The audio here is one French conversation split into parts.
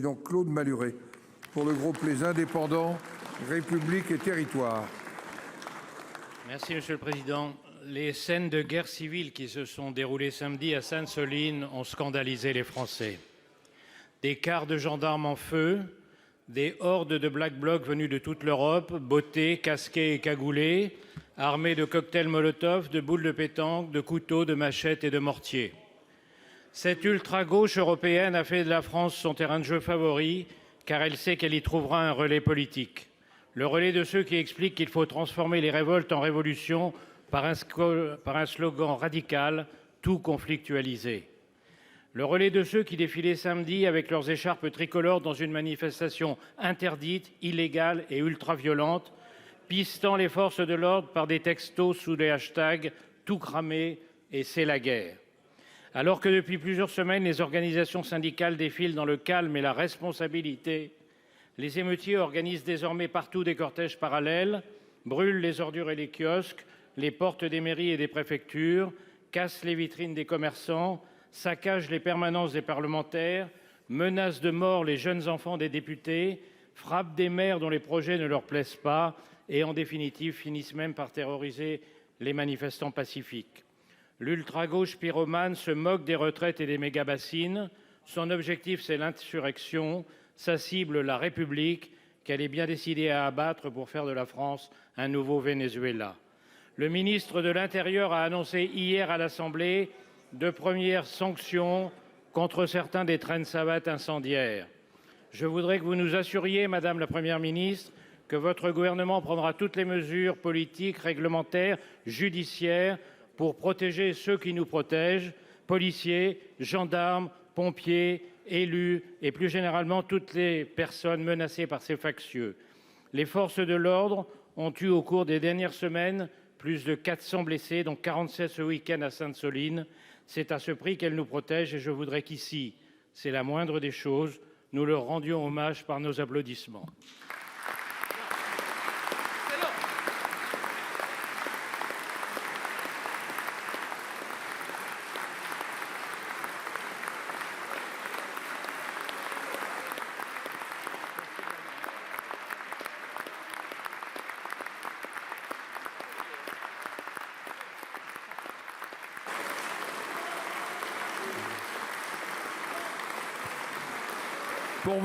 président Claude Malhuret pour le groupe Les Indépendants, République et Territoires. Merci Monsieur le Président. Les scènes de guerre civile qui se sont déroulées samedi à Sainte-Soline ont scandalisé les Français. Des quarts de gendarmes en feu, des hordes de Black Blocs venus de toute l'Europe, bottés, casqués et cagoulés, armés de cocktails Molotov, de boules de pétanque, de couteaux, de machettes et de mortiers. Cette ultra-gauche européenne a fait de la France son terrain de jeu favori, car elle sait qu'elle y trouvera un relais politique. Le relais de ceux qui expliquent qu'il faut transformer les révoltes en révolution par un slogan radical, tout conflictualisé. Le relais de ceux qui défilaient samedi avec leurs écharpes tricolores dans une manifestation interdite, illégale et ultra-violente, pistant les forces de l'ordre par des textos sous les hashtags « tout cramé » et « c'est la guerre ». Alors que depuis plusieurs semaines, les organisations syndicales défilent dans le calme et la responsabilité, les émeutiers organisent désormais partout des cortèges parallèles, brûlent les ordures et les kiosques, les portes des mairies et des préfectures, cassent les vitrines des commerçants, saccagent les permanences des parlementaires, menacent de mort les jeunes enfants des députés, frappent des maires dont les projets ne leur plaisent pas et, en définitive, finissent même par terroriser les manifestants pacifiques. L'ultra-gauche pyromane se moque des retraites et des méga-bassines. Son objectif, c'est l'insurrection. Sa cible, la République, qu'elle est bien décidée à abattre pour faire de la France un nouveau Venezuela. Le ministre de l'Intérieur a annoncé hier à l'Assemblée de premières sanctions contre certains des traînes savates incendiaires. Je voudrais que vous nous assuriez, Madame la Première ministre, que votre gouvernement prendra toutes les mesures politiques, réglementaires, judiciaires pour protéger ceux qui nous protègent, policiers, gendarmes, pompiers, élus et plus généralement toutes les personnes menacées par ces factieux. Les forces de l'ordre ont eu au cours des dernières semaines plus de 400 blessés, dont 47 ce week-end à Sainte-Soline. C'est à ce prix qu'elles nous protègent et je voudrais qu'ici, c'est la moindre des choses, nous leur rendions hommage par nos applaudissements. Pour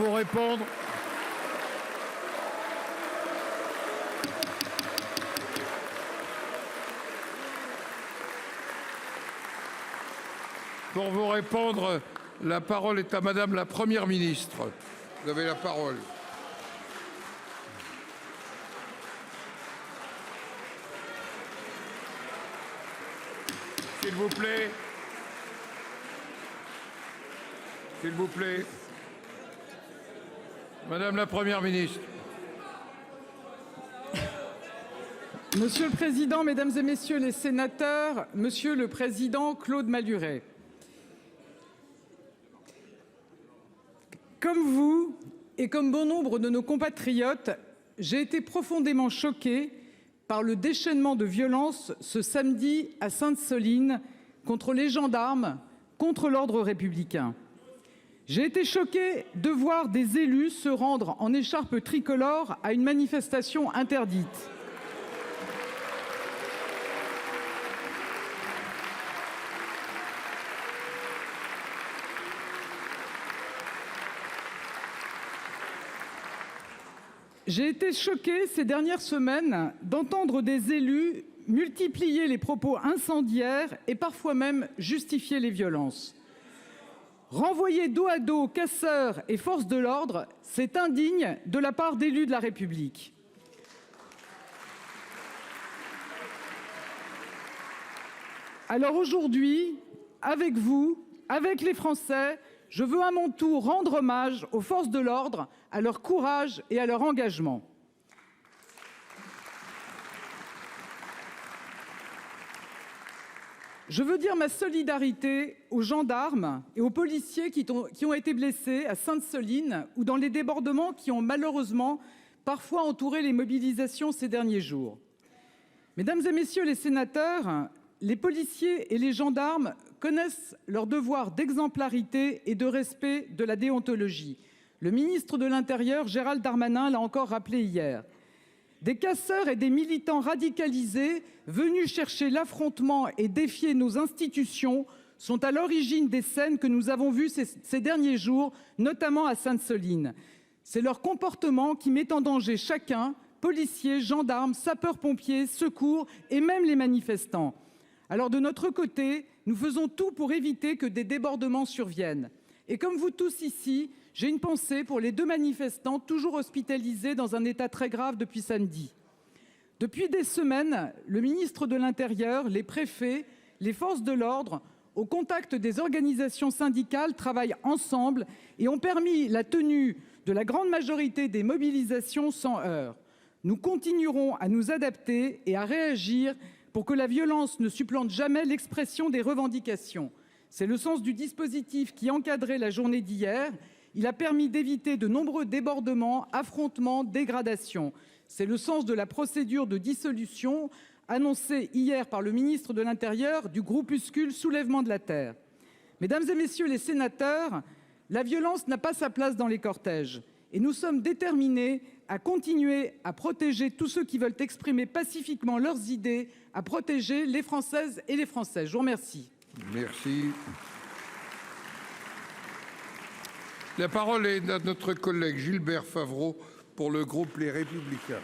vous répondre, la parole est à Madame la Première ministre. Vous avez la parole. S'il vous plaît. S'il vous plaît. Madame la Première ministre. Monsieur le Président, Mesdames et Messieurs les sénateurs, Monsieur le Président Claude Malhuret. Comme vous et comme bon nombre de nos compatriotes, j'ai été profondément choquée par le déchaînement de violence ce samedi à Sainte-Soline contre les gendarmes, contre l'ordre républicain. J'ai été choquée de voir des élus se rendre en écharpe tricolore à une manifestation interdite. J'ai été choquée ces dernières semaines d'entendre des élus multiplier les propos incendiaires et parfois même justifier les violences. Renvoyer dos à dos casseurs et forces de l'ordre, c'est indigne de la part d'élus de la République. Alors aujourd'hui, avec vous, avec les Français, je veux à mon tour rendre hommage aux forces de l'ordre, à leur courage et à leur engagement. Je veux dire ma solidarité aux gendarmes et aux policiers qui ont été blessés à Sainte-Soline ou dans les débordements qui ont malheureusement parfois entouré les mobilisations ces derniers jours. Mesdames et messieurs les sénateurs, les policiers et les gendarmes connaissent leur devoir d'exemplarité et de respect de la déontologie. Le ministre de l'Intérieur, Gérald Darmanin, l'a encore rappelé hier. Des casseurs et des militants radicalisés venus chercher l'affrontement et défier nos institutions sont à l'origine des scènes que nous avons vues ces derniers jours, notamment à Sainte-Soline. C'est leur comportement qui met en danger chacun, policiers, gendarmes, sapeurs-pompiers, secours et même les manifestants. Alors de notre côté, nous faisons tout pour éviter que des débordements surviennent. Et comme vous tous ici, j'ai une pensée pour les 2 manifestants toujours hospitalisés dans un état très grave depuis samedi. Depuis des semaines, le ministre de l'Intérieur, les préfets, les forces de l'ordre, au contact des organisations syndicales, travaillent ensemble et ont permis la tenue de la grande majorité des mobilisations sans heurts. Nous continuerons à nous adapter et à réagir pour que la violence ne supplante jamais l'expression des revendications. C'est le sens du dispositif qui encadrait la journée d'hier. Il a permis d'éviter de nombreux débordements, affrontements, dégradations. C'est le sens de la procédure de dissolution annoncée hier par le ministre de l'Intérieur du groupuscule Soulèvement de la Terre. Mesdames et messieurs les sénateurs, la violence n'a pas sa place dans les cortèges et nous sommes déterminés à continuer à protéger tous ceux qui veulent exprimer pacifiquement leurs idées, à protéger les Françaises et les Français. Je vous remercie. Merci. La parole est à notre collègue Gilbert Favreau pour le groupe Les Républicains.